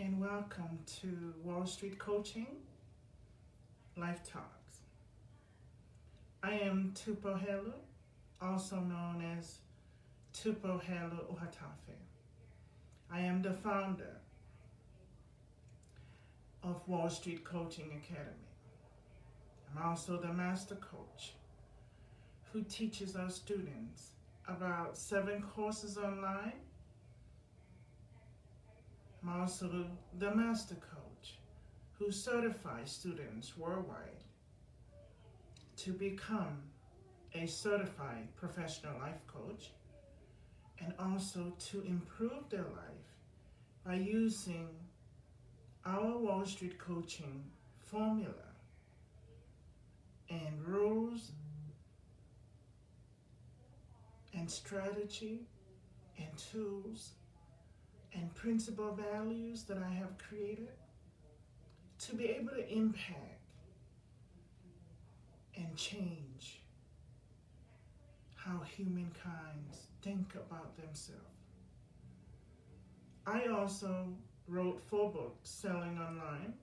and welcome to Wall Street Coaching Life Talks. I am Tupo Helu, also known as Tupo Helu Uhatafe. I am the founder of Wall Street Coaching Academy. I'm also the master coach who teaches our students about 7 courses online. I'm also the master coach who certifies students worldwide to become a certified professional life coach and also to improve their life by using our Wall Street coaching formula and rules and strategy and tools and principal values that I have created to be able to impact and change how humankind think about themselves. I also wrote 4 books selling online.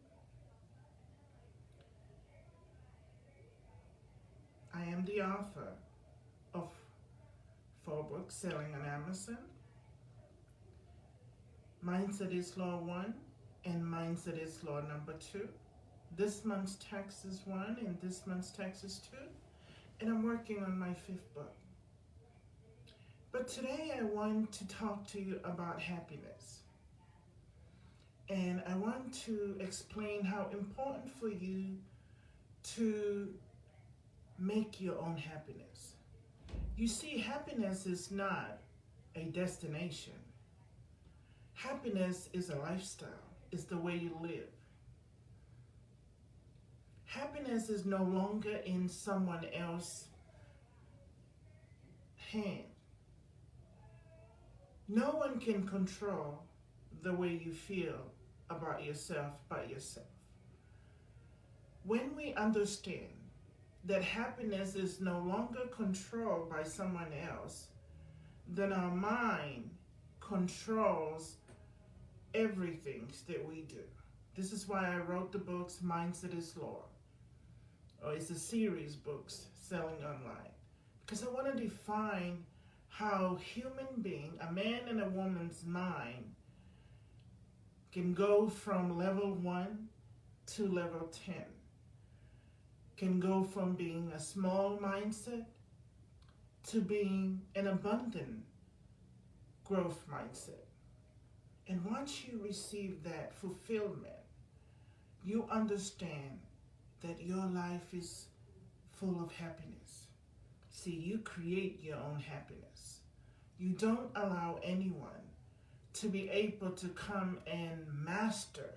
I am the author of 4 books selling on Amazon. Mindset is Law 1 and Mindset is Law number 2. This month's text is 1 and this month's text is 2. And I'm working on my 5th book. But today I want to talk to you about happiness. And I want to explain how important for you to make your own happiness. You see, happiness is not a destination. Happiness is a lifestyle. It's the way you live. Happiness is no longer in someone else's hand. No one can control the way you feel about yourself but yourself. When we understand that happiness is no longer controlled by someone else, then our mind controls everything that we do. This is why I wrote the books Mindset is Law, or it's a series books selling online, because I want to define how human being, a man and a woman's mind, can go from level 1 to level 10, can go from being a small mindset to being an abundant growth mindset. And once you receive that fulfillment, you understand that your life is full of happiness. See, you create your own happiness. You don't allow anyone to be able to come and master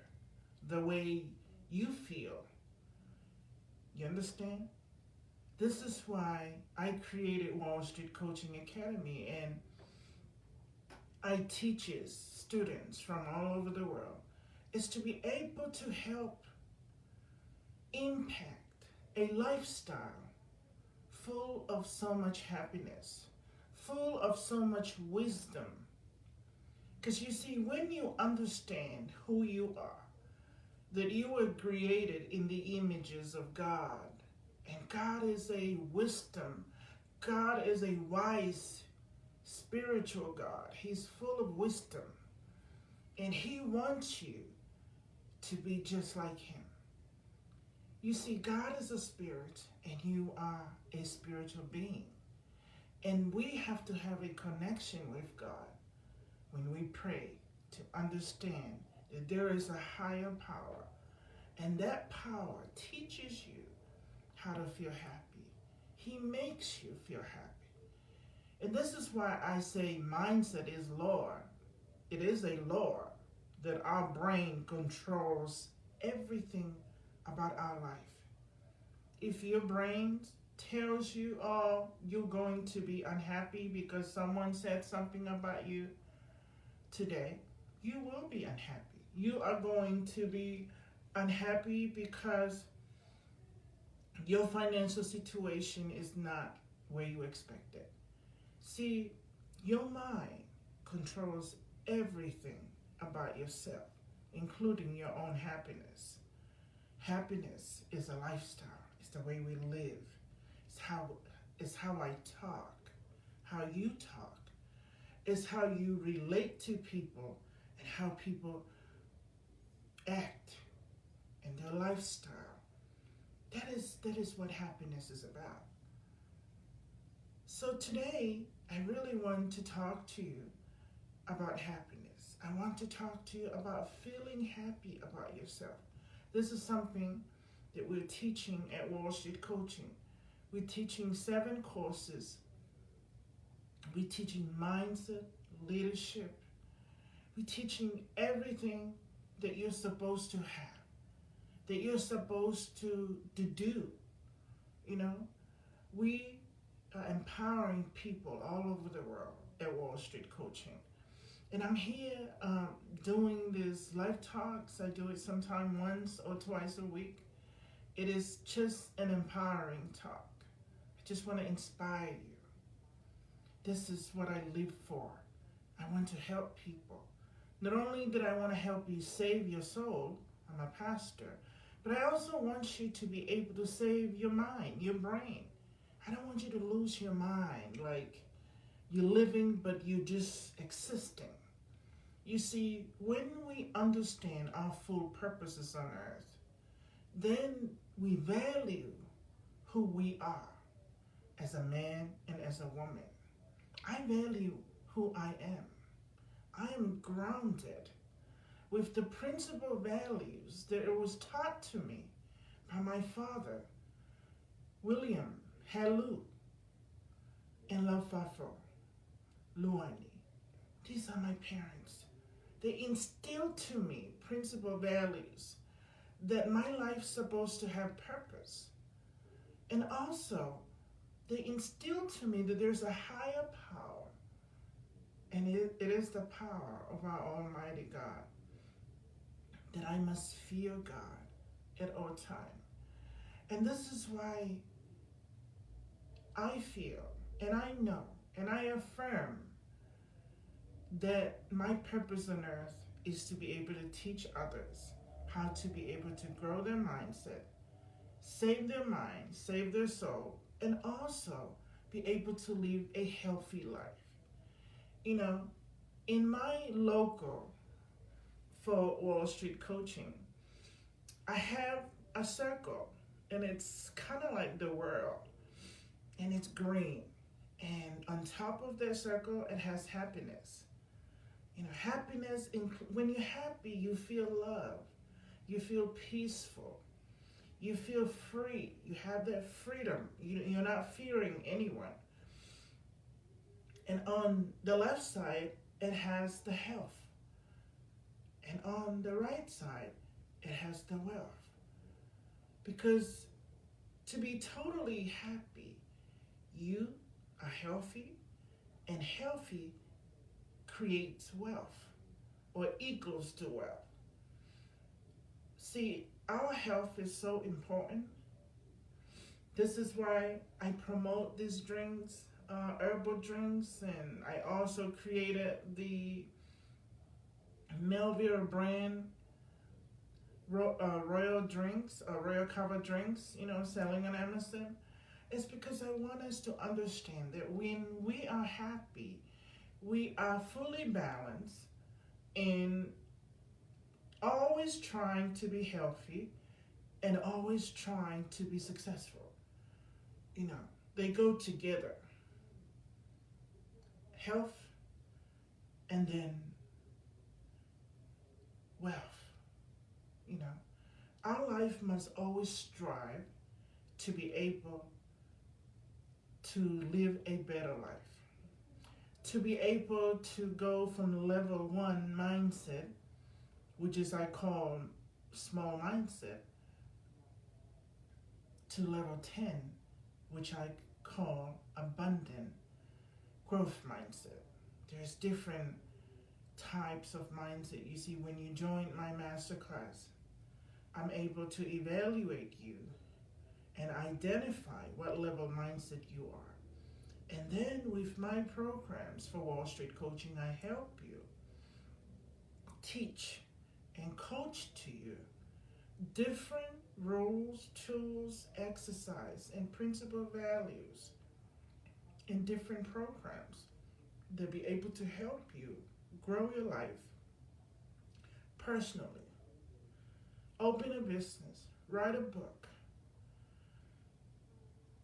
the way you feel. You understand? This is why I created Wall Street Coaching Academy, and I teach students from all over the world is to be able to help impact a lifestyle full of so much happiness, full of so much wisdom. Because you see, when you understand who you are, that you were created in the images of God, and God is a wisdom, God is a wise spiritual God. He's full of wisdom. And He wants you to be just like Him. You see, God is a spirit and you are a spiritual being. And we have to have a connection with God when we pray to understand that there is a higher power. And that power teaches you how to feel happy. He makes you feel happy. And this is why I say mindset is law. It is a law that our brain controls everything about our life. If your brain tells you, oh, you're going to be unhappy because someone said something about you today, you will be unhappy. You are going to be unhappy because your financial situation is not where you expected. See, your mind controls everything about yourself. including your own happiness. Happiness is a lifestyle. It's the way we live. It's how it's how I talk, how you talk. It's how you relate to people and how people act and their lifestyle. That is what happiness is about. So today I really want to talk to you about happiness. I want to talk to you about feeling happy about yourself. This is something that we're teaching at Wall Street Coaching. We're teaching 7 courses. We're teaching mindset, leadership. We're teaching everything that you're supposed to have, that you're supposed to do. You know, we are empowering people all over the world at Wall Street Coaching. And I'm here doing these live talks. I do it sometime once or twice a week. It is just an empowering talk. I just want to inspire you. This is what I live for. I want to help people. Not only did I want to help you save your soul, I'm a pastor, but I also want you to be able to save your mind, your brain. I don't want you to lose your mind like you're living but you're just existing. You see, when we understand our full purposes on earth, then we value who we are as a man and as a woman. I value who I am. I am grounded with the principal values that it was taught to me by my father, William Helu and Lafafo Luani. These are my parents. They instilled to me principal values that my life's supposed to have purpose. And also, they instilled to me that there's a higher power, and it is the power of our Almighty God, that I must fear God at all times. And this is why I feel, and I know, and I affirm that my purpose on earth is to be able to teach others how to be able to grow their mindset, save their mind, save their soul, and also be able to live a healthy life. You know, in my local for Wall Street Coaching, I have a circle, and it's kind of like the world, and it's green. And on top of that circle, it has happiness. You know, happiness, when you're happy, you feel love. You feel peaceful. You feel free. You have that freedom. You're not fearing anyone. And on the left side, it has the health. And on the right side, it has the wealth. Because to be totally happy, you are healthy, and healthy creates wealth or equals to wealth. See, our health is so important. This is why I promote these drinks, herbal drinks, and I also created the Melville brand royal drinks, royal cover drinks, selling on Amazon. It's because I want us to understand that when we are happy, we are fully balanced and always trying to be healthy and always trying to be successful. They go together. Health and then wealth. Our life must always strive to be able to live a better life, to be able to go from level 1 mindset, which is I call small mindset, to level 10, which I call abundant growth mindset. There's different types of mindset. You see, when you join my masterclass, I'm able to evaluate you and identify what level mindset you are. And then with my programs for Wall Street Coaching, I help you teach and coach to you different rules, tools, exercise, and principal values in different programs. They'll be able to help you grow your life personally, open a business, write a book.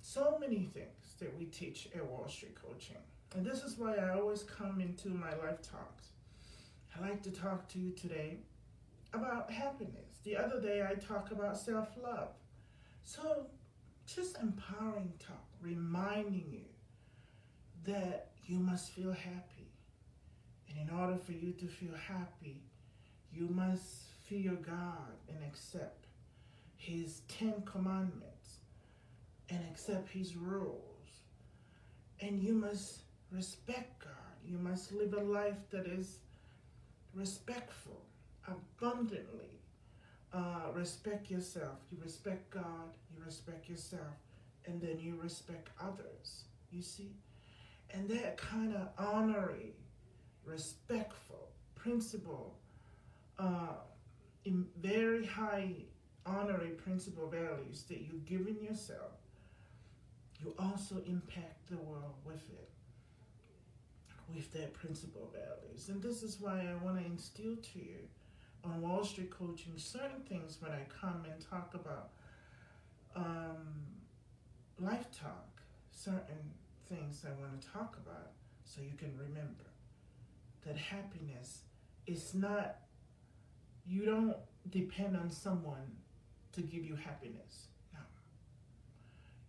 So many things that we teach at Wall Street Coaching. And this is why I always come into my life talks. I like to talk to you today about happiness. The other day I talked about self-love. So just empowering talk, reminding you that you must feel happy. And in order for you to feel happy, you must fear God and accept His 10 commandments and accept His rules. And you must respect God. You must live a life that is respectful, abundantly. Respect yourself. You respect God, you respect yourself, and then you respect others. You see? And that kind of honoring, respectful, principle, in very high honoring principle values that you give in yourself, you also impact the world with it, with that principle values. And this is why I want to instill to you on Wall Street Coaching certain things when I come and talk about life talk, certain things I want to talk about so you can remember that happiness is not, you don't depend on someone to give you happiness. No.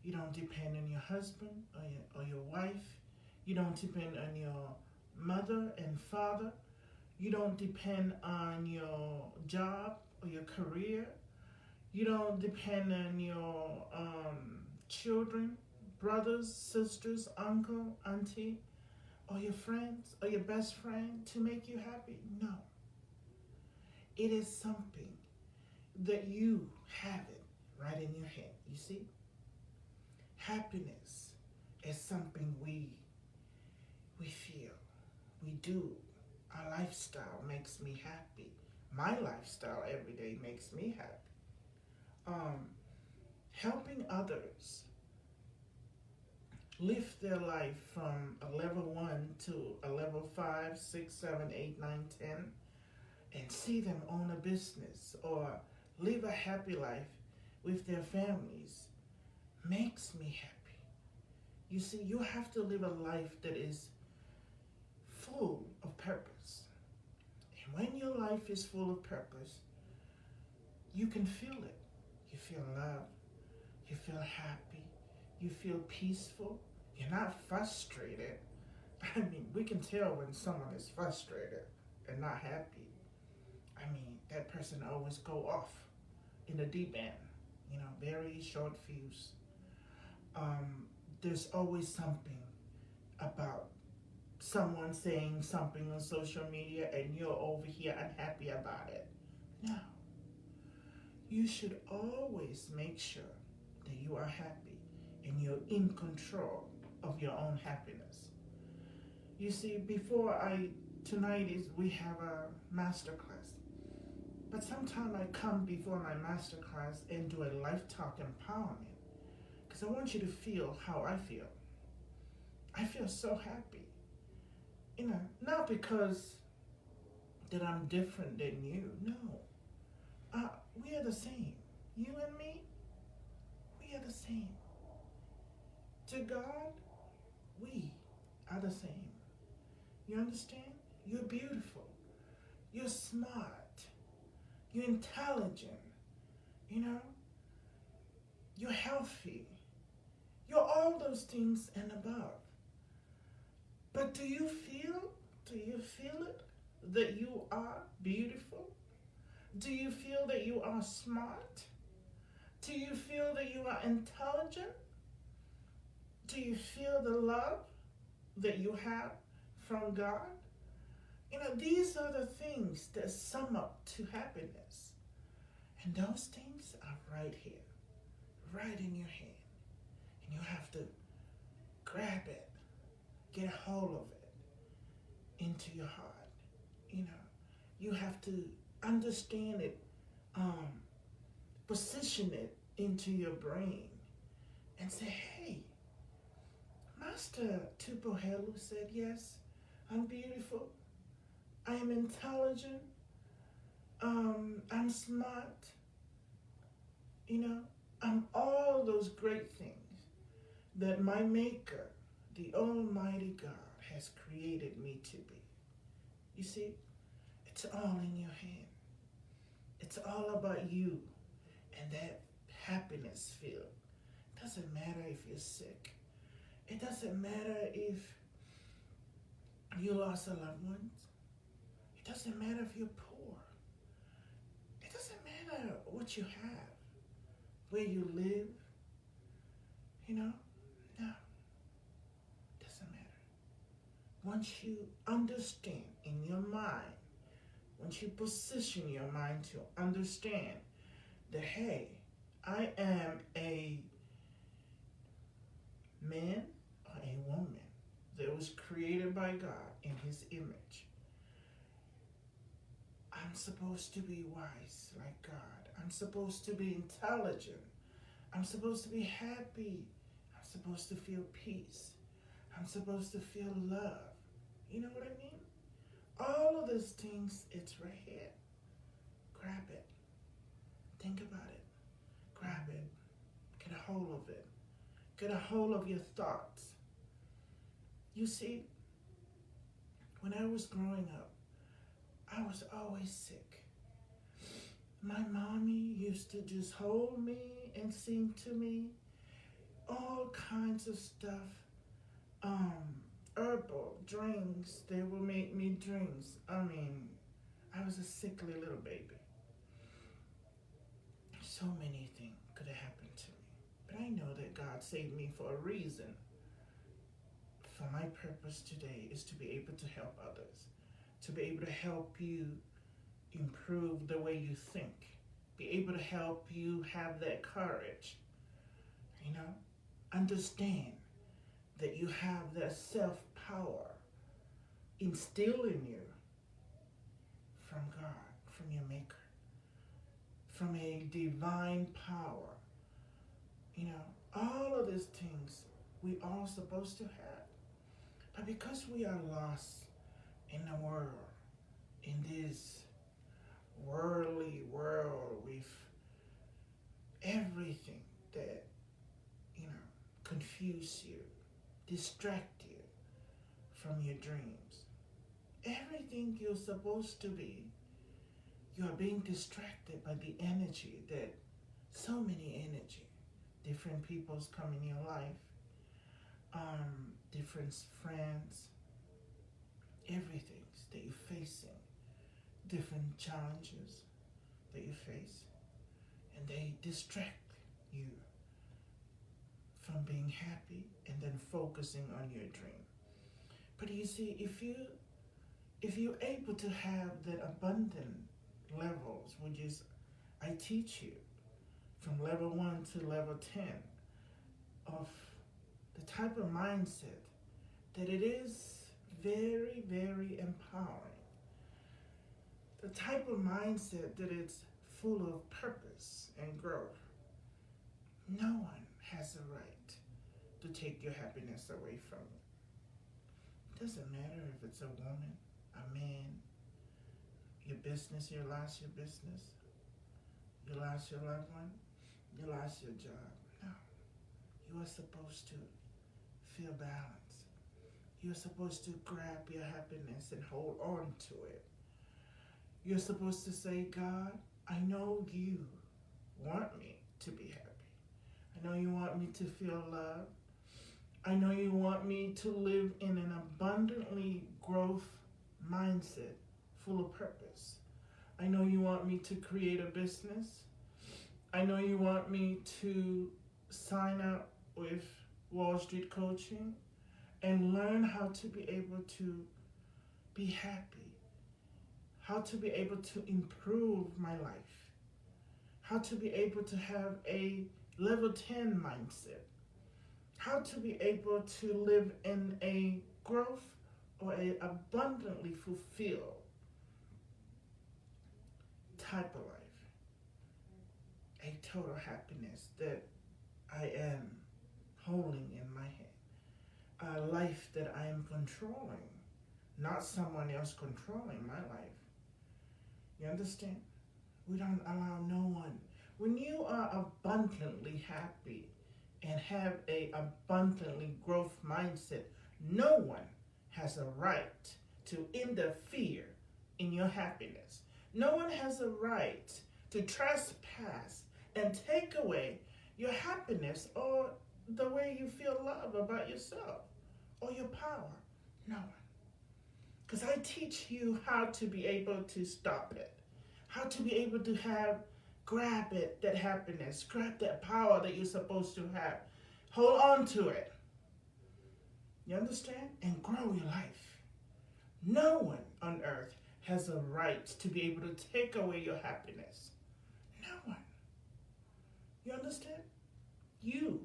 You don't depend on your husband or your wife. You don't depend on your mother and father. You don't depend on your job or your career. You don't depend on your children, brothers, sisters, uncle, auntie, or your friends, or your best friend to make you happy. No. It is something that you have it right in your head. You see? Happiness is something we feel, we do. Our lifestyle makes me happy. My lifestyle every day makes me happy. Helping others lift their life from a level 1 to a level 5, 6, 7, 8, 9, 10, and see them own a business or live a happy life with their families makes me happy. You see, you have to live a life that is full of purpose. And when your life is full of purpose, you can feel it. You feel love. You feel happy. You feel peaceful. You're not frustrated. I mean, we can tell when someone is frustrated and not happy. I mean, that person always go off in the deep end. You know, very short fuse. There's always something about someone saying something on social media and you're over here unhappy about it. No. You should always make sure that you are happy and you're in control of your own happiness. You see, tonight we have a master class. But sometimes I come before my master class and do a life talk empowerment because I want you to feel how I feel. I feel so happy. You know, not because that I'm different than you. No. We are the same. You and me, we are the same. To God, we are the same. You understand? You're beautiful. You're smart. You're intelligent. You know? You're healthy. You're all those things and above. But do you feel it, that you are beautiful? Do you feel that you are smart? Do you feel that you are intelligent? Do you feel the love that you have from God? You know, these are the things that sum up to happiness. And those things are right here, right in your hand. And you have to grab it, get a hold of it into your heart. You know, you have to understand it, um, position it into your brain and say, hey, Master Tupo Helu said, yes, I'm beautiful, I am intelligent, I'm smart, you know, I'm all those great things that my Maker, the Almighty God, has created me to be. You see, it's all in your hand. It's all about you and that happiness feel. It doesn't matter if you're sick. It doesn't matter if you lost a loved one. It doesn't matter if you're poor. It doesn't matter what you have, where you live. You know, no, it doesn't matter. Once you understand in your mind, once you position your mind to understand that, hey, I am a man or a woman that was created by God in his image. I'm supposed to be wise like God. I'm supposed to be intelligent. I'm supposed to be happy. I'm supposed to feel peace. I'm supposed to feel love. You know what I mean? All of those things, it's right here. Grab it. Think about it. Grab it. Get a hold of it. Get a hold of your thoughts. You see, when I was growing up, I was always sick. My mommy used to just hold me and sing to me all kinds of stuff. Herbal drinks. They would make me drinks. I mean, I was a sickly little baby. So many things could have happened to me. But I know that God saved me for a reason. For my purpose today is to be able to help others. To be able to help you improve the way you think. Be able to help you have that courage. You know? Understand that you have that self-power instilled in you from God, from your Maker, from a divine power. You know, all of these things we all supposed to have. But because we are lost in the world, in this worldly world with everything that, you know, confuse you, distract you from your dreams. Everything you're supposed to be, you are being distracted by the energy that, so many energy, different people's come in your life, different friends, everything that you're facing, different challenges that you face, and they distract you from being happy and then focusing on your dream. But you see, if you're able to have that abundant levels, which is I teach you from level 1 to level 10 of the type of mindset that it is very, very empowering. The type of mindset that it's full of purpose and growth. No one has a right to take your happiness away from you. It doesn't matter if it's a woman, a man, your business, you lost your business, you lost your loved one, you lost your job. No. You are supposed to feel balance. You're supposed to grab your happiness and hold on to it. You're supposed to say, God, I know you want me to be happy. I know you want me to feel love. I know you want me to live in an abundantly growth mindset full of purpose. I know you want me to create a business. I know you want me to sign up with Wall Street Coaching and learn how to be able to be happy, how to be able to improve my life, how to be able to have a level 10 mindset, how to be able to live in a growth or a abundantly fulfilled type of life, a total happiness that I am holding in my hand, a life that I am controlling, not someone else controlling my life. You understand? We don't allow no one. When you are abundantly happy and have a abundantly growth mindset, no one has a right to interfere in your happiness. No one has a right to trespass and take away your happiness or the way you feel love about yourself or your power. No one. Because I teach you how to be able to stop it, how to be able to grab it, that happiness, grab that power that you're supposed to have. Hold on to it. You understand? And grow your life. No one on earth has a right to be able to take away your happiness. No one. You understand? You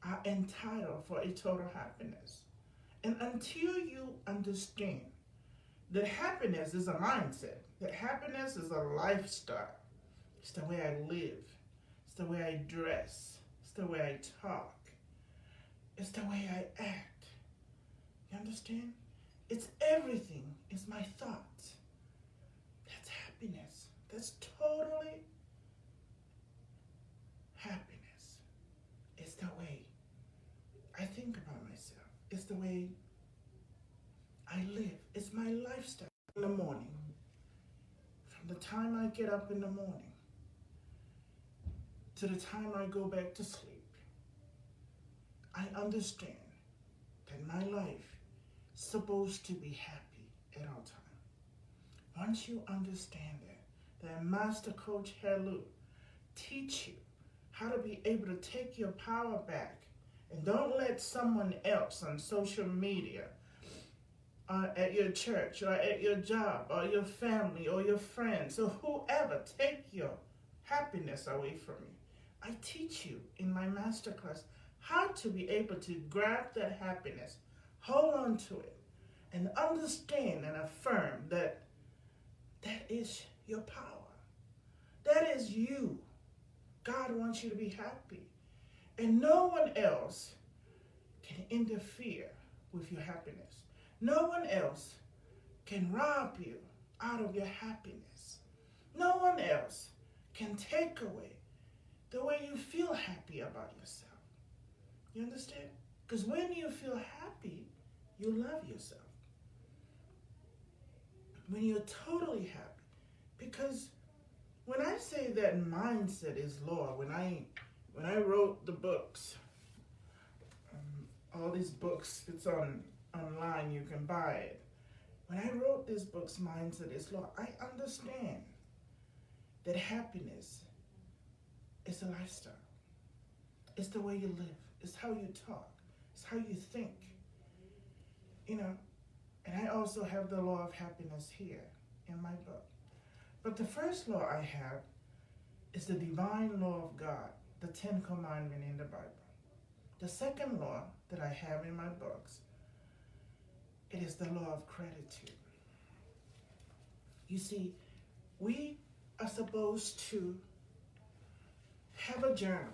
are entitled for a total happiness. And until you understand that happiness is a mindset, that happiness is a lifestyle, it's the way I live, it's the way I dress, it's the way I talk, it's the way I act. You understand? It's everything. It's my thoughts. That's happiness. That's totally happiness. It's the way I think about myself. It's the way I live. It's my lifestyle. In the morning, from the time I get up in the morning to the time I go back to sleep, I understand that my life is supposed to be happy at all times. Once you understand that Master Coach Helu teach you how to be able to take your power back, and don't let someone else on social media, at your church, or at your job, or your family, or your friends, or whoever take your happiness away from you. I teach you in my masterclass how to be able to grab that happiness, hold on to it, and understand and affirm that that is your power. That is you. God wants you to be happy. And no one else can interfere with your happiness. No one else can rob you out of your happiness. No one else can take away the way you feel happy about yourself. You understand? Because when you feel happy, you love yourself. When you're totally happy. Because when I say that mindset is law, when I wrote the books, all these books, it's online, you can buy it. When I wrote these books, Mindset is Law, I understand that happiness is a lifestyle. It's the way you live. It's how you talk. It's how you think. You know, and I also have the law of happiness here in my book. But the first law I have is the divine law of God, the 10 Commandments in the Bible. The second law that I have in my books, it is the law of gratitude. You see, we are supposed to have a journal.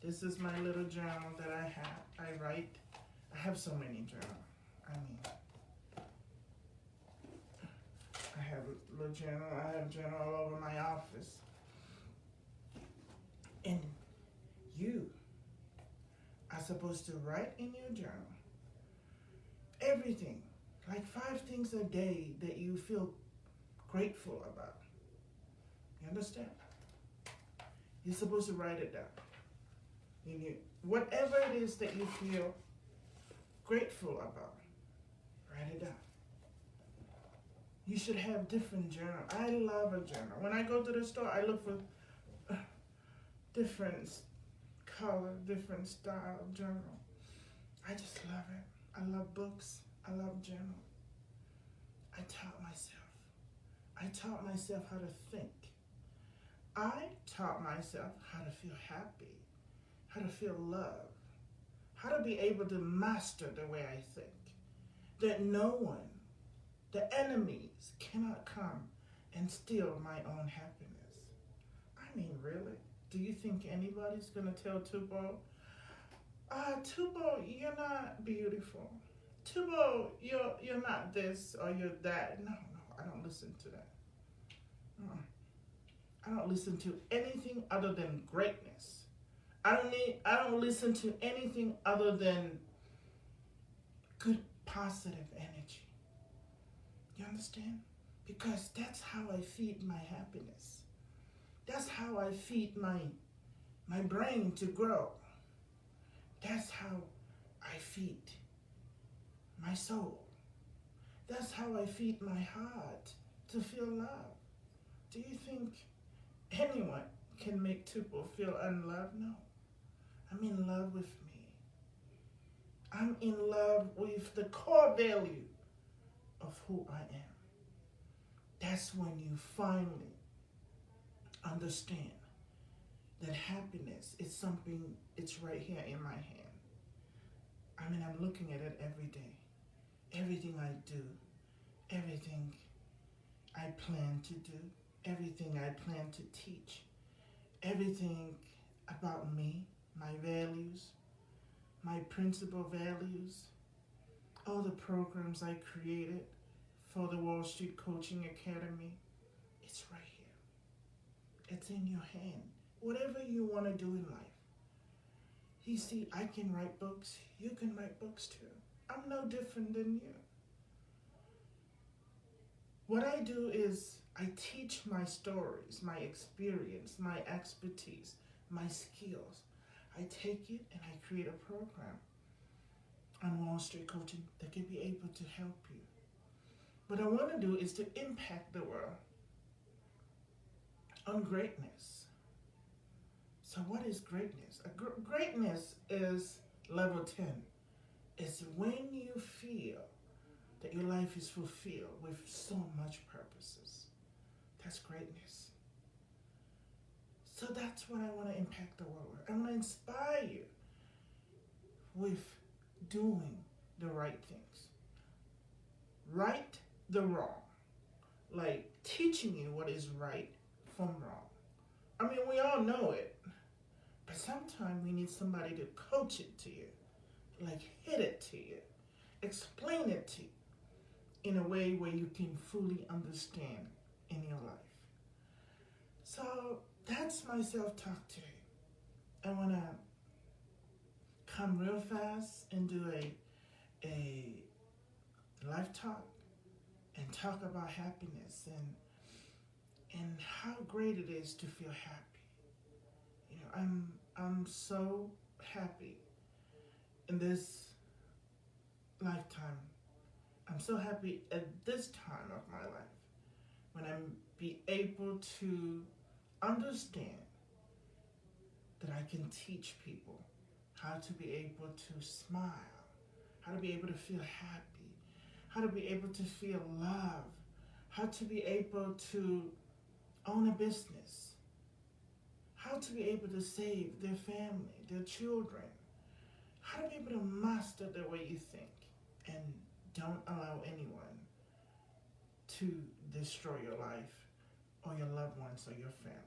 This is my little journal that I have. I write. I have so many journals. I have a little journal. I have a journal all over my office. And you are supposed to write in your journal everything, like 5 things a day that you feel grateful about. You understand? You're supposed to write it down. Whatever it is that you feel grateful about, write it down. You should have different journals. I love a journal. When I go to the store, I look for different color, different style journal. I just love it. I love books. I love journal. I taught myself how to think. I taught myself how to feel happy, how to feel love, how to be able to master the way I think. That no one, the enemies, cannot come and steal my own happiness. I mean, really? Do you think anybody's gonna tell Tubo, Tubo, you're not beautiful. Tubo, you're not this or you're that. No, no, I don't listen to that. Mm. I don't listen to anything other than greatness. I don't listen to anything other than good positive energy. You understand? Because that's how I feed my happiness. That's how I feed my brain to grow. That's how I feed my soul. That's how I feed my heart to feel love. Do you think anyone can make Tupo feel unloved? No. I'm in love with me. I'm in love with the core value of who I am. That's when you finally understand that happiness is something, it's right here in my hand. I mean, I'm looking at it every day. Everything I do, everything I plan to do, everything I plan to teach, everything about me, my values, my principal values, all the programs I created for the Wall Street Coaching Academy, it's right here. It's in your hand. Whatever you want to do in life. You see, I can write books. You can write books too. I'm no different than you. What I do is I teach my stories, my experience, my expertise, my skills. I take it and I create a program on Wall Street Coaching that can be able to help you. What I want to do is to impact the world on greatness. So what is greatness? Greatness is level 10. It's when you feel that your life is fulfilled with so much purposes. That's greatness. So that's what I want to impact the world with. I want to inspire you with doing the right things. Right the wrong. Like teaching you what is right from wrong. I mean, we all know it. But sometimes we need somebody to coach it to you. Like hit it to you. Explain it to you in a way where you can fully understand in your life. So that's my self-talk today. I want to come real fast and do a life talk and talk about happiness and how great it is to feel happy. You know, I'm so happy in this lifetime. I'm so happy at this time of my life when I'm be able to understand that I can teach people how to be able to smile, how to be able to feel happy, how to be able to feel love, how to be able to own a business, how to be able to save their family, their children, how to be able to master the way you think and don't allow anyone to destroy your life or your loved ones or your family.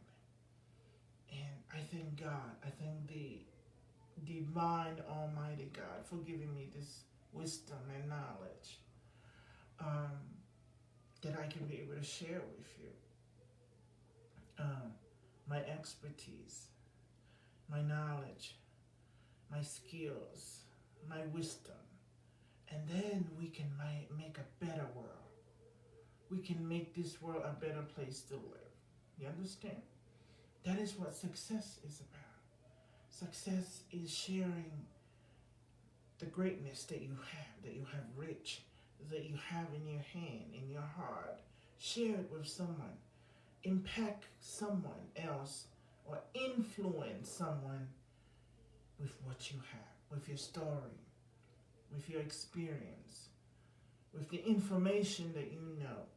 And I thank God, I thank the divine almighty God for giving me this wisdom and knowledge that I can be able to share with you. My expertise, my knowledge, my skills, my wisdom. And then we can make a better world. We can make this world a better place to live. You understand? That is what success is about. Success is sharing the greatness that you have rich, that you have in your hand, in your heart. Share it with someone. Impact someone else or influence someone with what you have, with your story, with your experience, with the information that you know,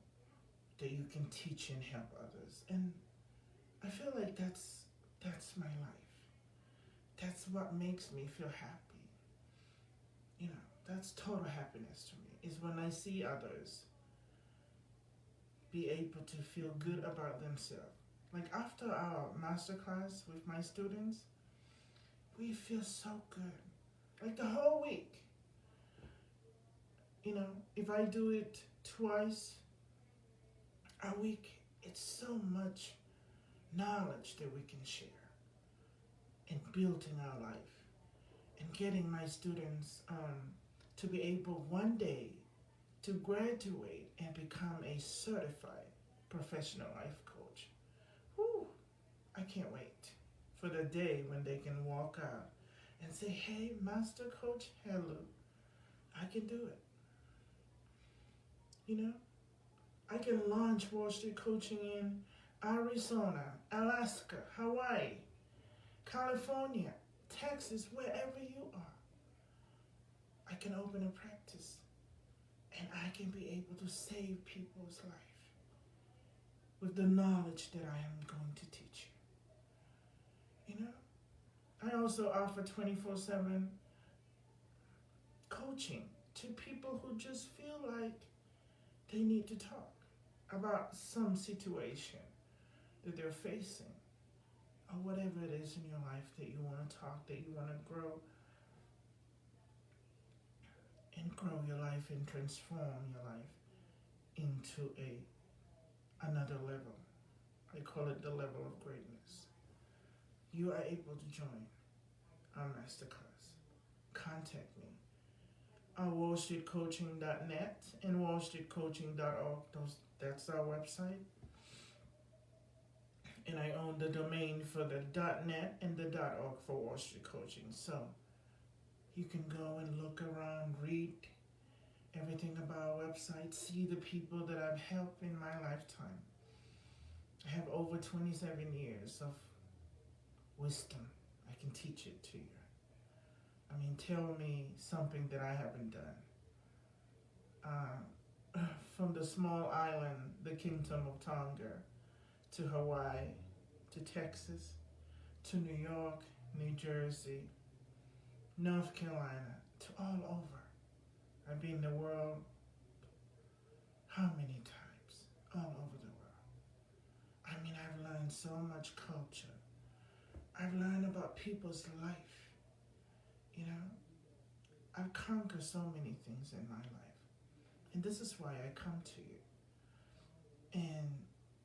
that you can teach and help others. And I feel like that's my life. That's what makes me feel happy. You know, that's total happiness to me, is when I see others be able to feel good about themselves. Like after our masterclass with my students, we feel so good. Like the whole week. You know, if I do it twice a week, it's so much knowledge that we can share and build in our life. And getting my students to be able one day to graduate and become a certified professional life coach. Whew, I can't wait for the day when they can walk out and say, hey, Master Coach Helu, I can do it. You know, I can launch Wall Street Coaching in Arizona, Alaska, Hawaii, California, Texas, wherever you are. I can open a practice and I can be able to save people's life with the knowledge that I am going to teach you. You know, I also offer 24/7 coaching to people who just feel like they need to talk about some situation that they're facing or whatever it is in your life that you want to talk, that you want to grow and grow your life and transform your life into another level. I call it the level of greatness. You are able to join our masterclass. Contact me at wallstreetcoaching.net and wallstreetcoaching.org. That's our website. And I own the domain for the .net and the .org for Wall Street Coaching. So you can go and look around, read everything about our website, see the people that I've helped in my lifetime. I have over 27 years of wisdom. I can teach it to you. I mean, tell me something that I haven't done. From the small island, the Kingdom of Tonga, to Hawaii, to Texas, to New York, New Jersey, North Carolina, to all over. I've been in the world how many times? All over the world. I mean, I've learned so much culture. I've learned about people's life. You know, I've conquered so many things in my life. And this is why I come to you and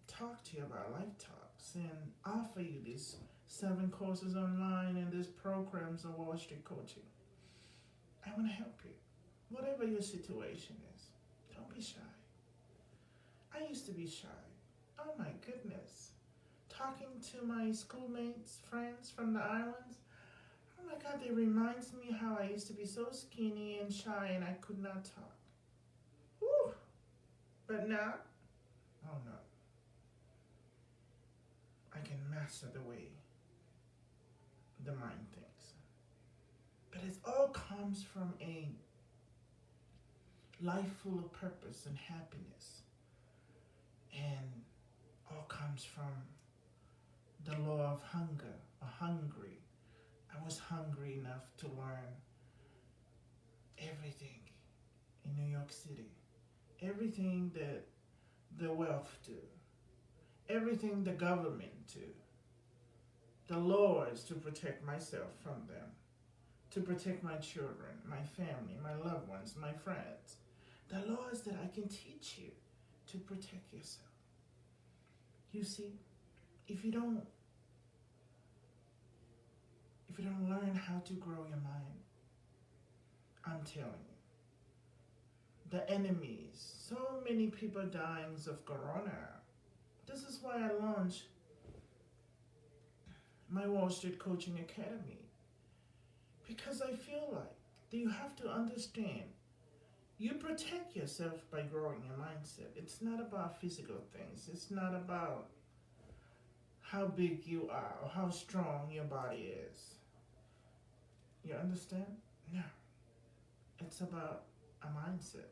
talk to you about life talks and offer you these 7 courses online and these programs of Wall Street Coaching. I want to help you. Whatever your situation is, don't be shy. I used to be shy. Oh my goodness. Talking to my schoolmates, friends from the islands, oh my God, it reminds me how I used to be so skinny and shy and I could not talk. Whew. But now, oh no. I can master the way the mind thinks. But it all comes from a life full of purpose and happiness. And all comes from the law of hunger, or hungry. I was hungry enough to learn everything in New York City. Everything that the wealth do. Everything the government do. The laws to protect myself from them. To protect my children, my family, my loved ones, my friends. The laws that I can teach you to protect yourself. You see, if you don't learn how to grow your mind, I'm telling you, the enemies, so many people dying of corona. This is why I launched my Wall Street Coaching Academy. Because I feel like that you have to understand, you protect yourself by growing your mindset. It's not about physical things. It's not about how big you are or how strong your body is. You understand? No. It's about a mindset.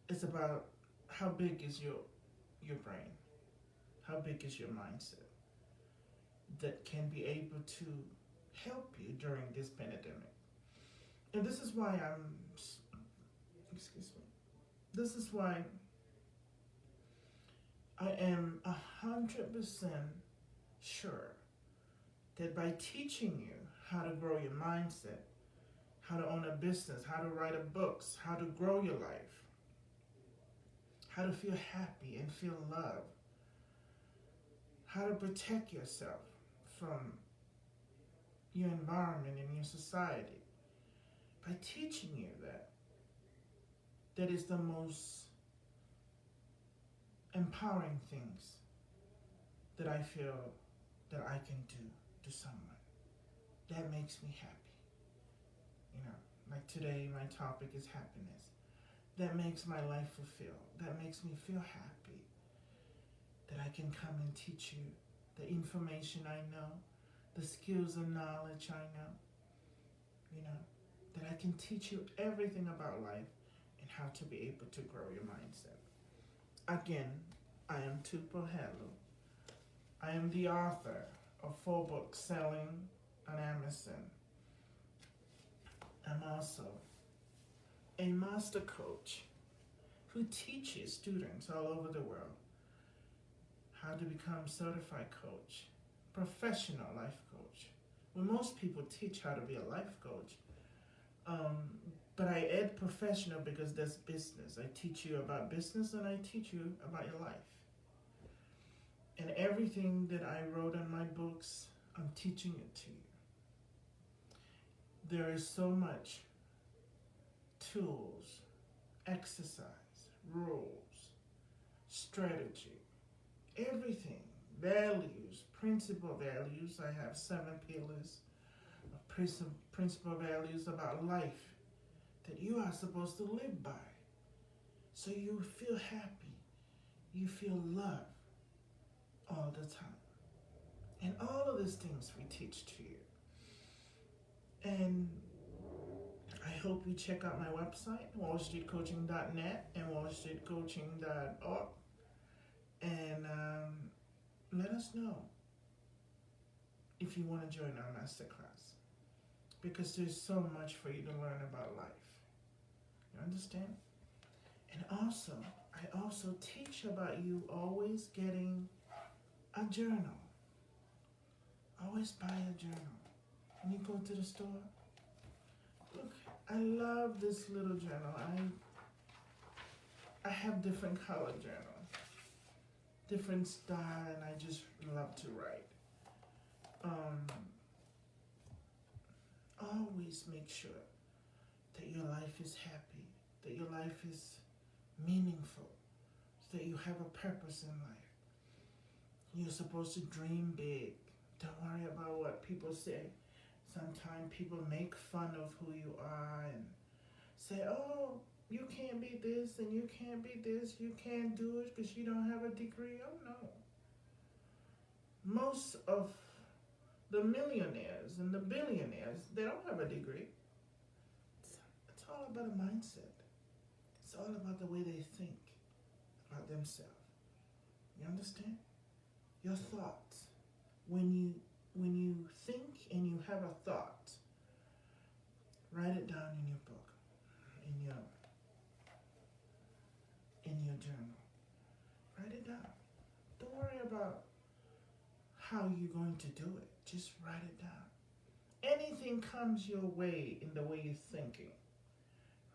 It's about how big is your brain. How big is your mindset that can be able to help you during this pandemic. And this is why this is why I am 100% sure that by teaching you how to grow your mindset, how to own a business, how to write a books, how to grow your life, how to feel happy and feel love, how to protect yourself from your environment and your society, by teaching you that, that is the most empowering things that I feel that I can do to someone. That makes me happy. You know, like today, my topic is happiness. That makes my life fulfilled. That makes me feel happy that I can come and teach you the information I know, the skills and knowledge I know, you know, that I can teach you everything about life and how to be able to grow your mindset. Again, I am Tupo Helu. I am the author of 4 books selling on Amazon. I'm also a master coach who teaches students all over the world how to become certified coach, professional life coach. Well, most people teach how to be a life coach, but I add professional because that's business. I teach you about business and I teach you about your life. And everything that I wrote in my books, I'm teaching it to you. There is so much tools, exercise, rules, strategy, everything, values, principal values. I have 7 pillars of principal values about life that you are supposed to live by. So you feel happy, you feel love all the time. And all of these things we teach to you. And I hope you check out my website, wallstreetcoaching.net and wallstreetcoaching.org. And let us know if you want to join our masterclass, because there's so much for you to learn about life. You understand? And also, I also teach about you always getting a journal. Always buy a journal. When you go to the store, look, I love this little journal. I have different color journal, different style, and I just love to write. Always make sure that your life is happy, that your life is meaningful, that you have a purpose in life. You're supposed to dream big. Don't worry about what people say. Sometimes people make fun of who you are and say, oh, you can't be this and you can't be this. You can't do it because you don't have a degree. Oh, no. Most of the millionaires and the billionaires, they don't have a degree. It's all about a mindset. It's all about the way they think about themselves. You understand? Your thoughts. When you think and you have a thought, write it down in your book, in your journal. Write it down. Don't worry about how you're going to do it. Just write it down. Anything comes your way in the way you're thinking,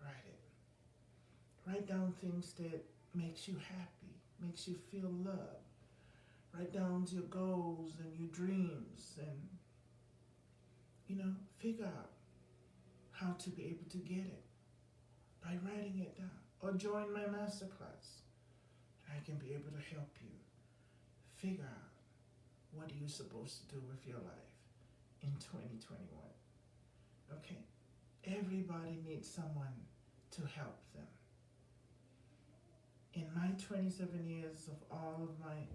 write it. Write down things that makes you happy, makes you feel love. Write down your goals and your dreams and, figure out how to be able to get it by writing it down. Or join my masterclass and I can be able to help you figure out what are you supposed to do with your life in 2021. Okay? Everybody needs someone to help them. In my 27 years of all of my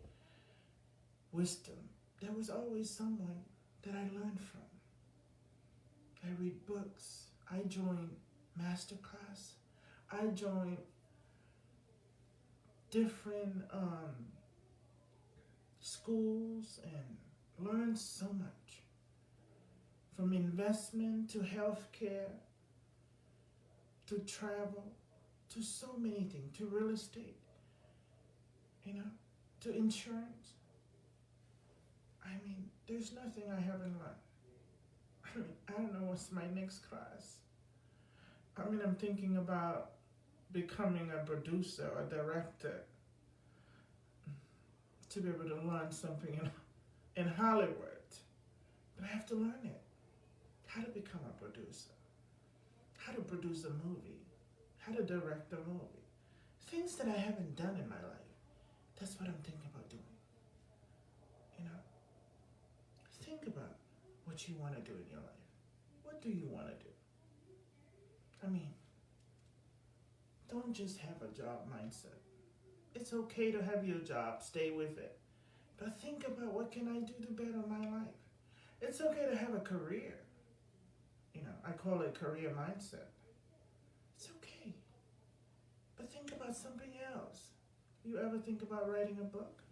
wisdom, there was always someone that I learned from. I read books. I joined masterclass. I joined different schools and learned so much. From investment to healthcare to travel to so many things, to real estate, to to insurance. I mean, there's nothing I haven't learned. I mean, I don't know what's my next class. I mean, I'm thinking about becoming a producer or director to be able to learn something in Hollywood. But I have to learn it. How to become a producer. How to produce a movie. How to direct a movie. Things that I haven't done in my life. That's what I'm thinking about doing. You know? Think about what you want to do in your life. What do you want to do? I mean, don't just have a job mindset. It's okay to have your job, stay with it. But think about what can I do to better my life. It's okay to have a career. You know, I call it career mindset. It's okay. But think about something else. You ever think about writing a book?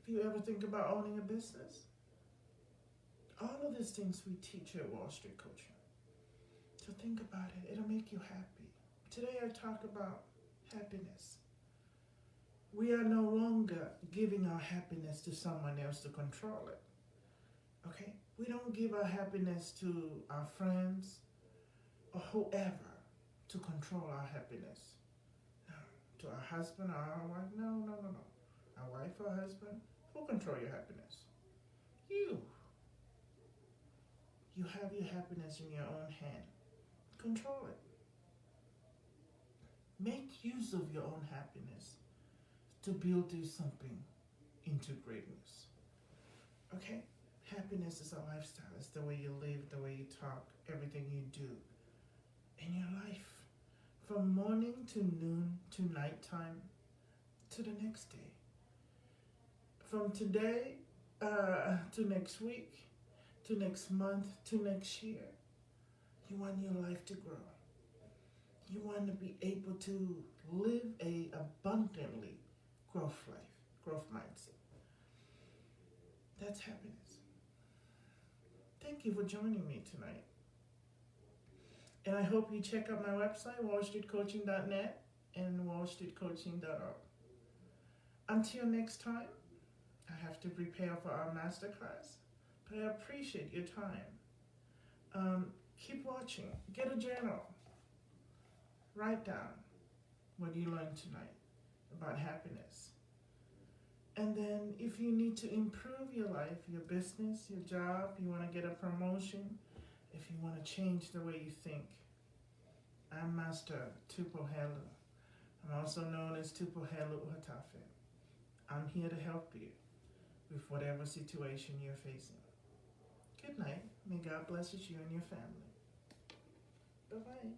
Do you ever think about owning a business? All of these things we teach at Wall Street Coaching. So think about it. It'll make you happy. Today I talk about happiness. We are no longer giving our happiness to someone else to control it. Okay? We don't give our happiness to our friends or whoever to control our happiness. No. To our husband or our wife? No. Our wife or husband? Who control your happiness? You. You have your happiness in your own hand. Control it. Make use of your own happiness to build you something into greatness. Okay? Happiness is a lifestyle. It's the way you live, the way you talk, everything you do in your life. From morning to noon to nighttime to the next day. From today to next week to next month to next year. You want your life to grow. You want to be able to live a abundantly growth life, growth mindset. That's happiness. Thank you for joining me tonight. And I hope you check out my website, wallstreetcoaching.net and wallstreetcoaching.org. Until next time, I have to prepare for our masterclass, but I appreciate your time. Keep watching. Get a journal. Write down what you learned tonight about happiness. And then if you need to improve your life, your business, your job, you want to get a promotion, if you want to change the way you think, I'm Master Tupo Helu. I'm also known as Tupo Helu Uhatafe. I'm here to help you with whatever situation you're facing. Good night. May God bless you and your family. Bye-bye.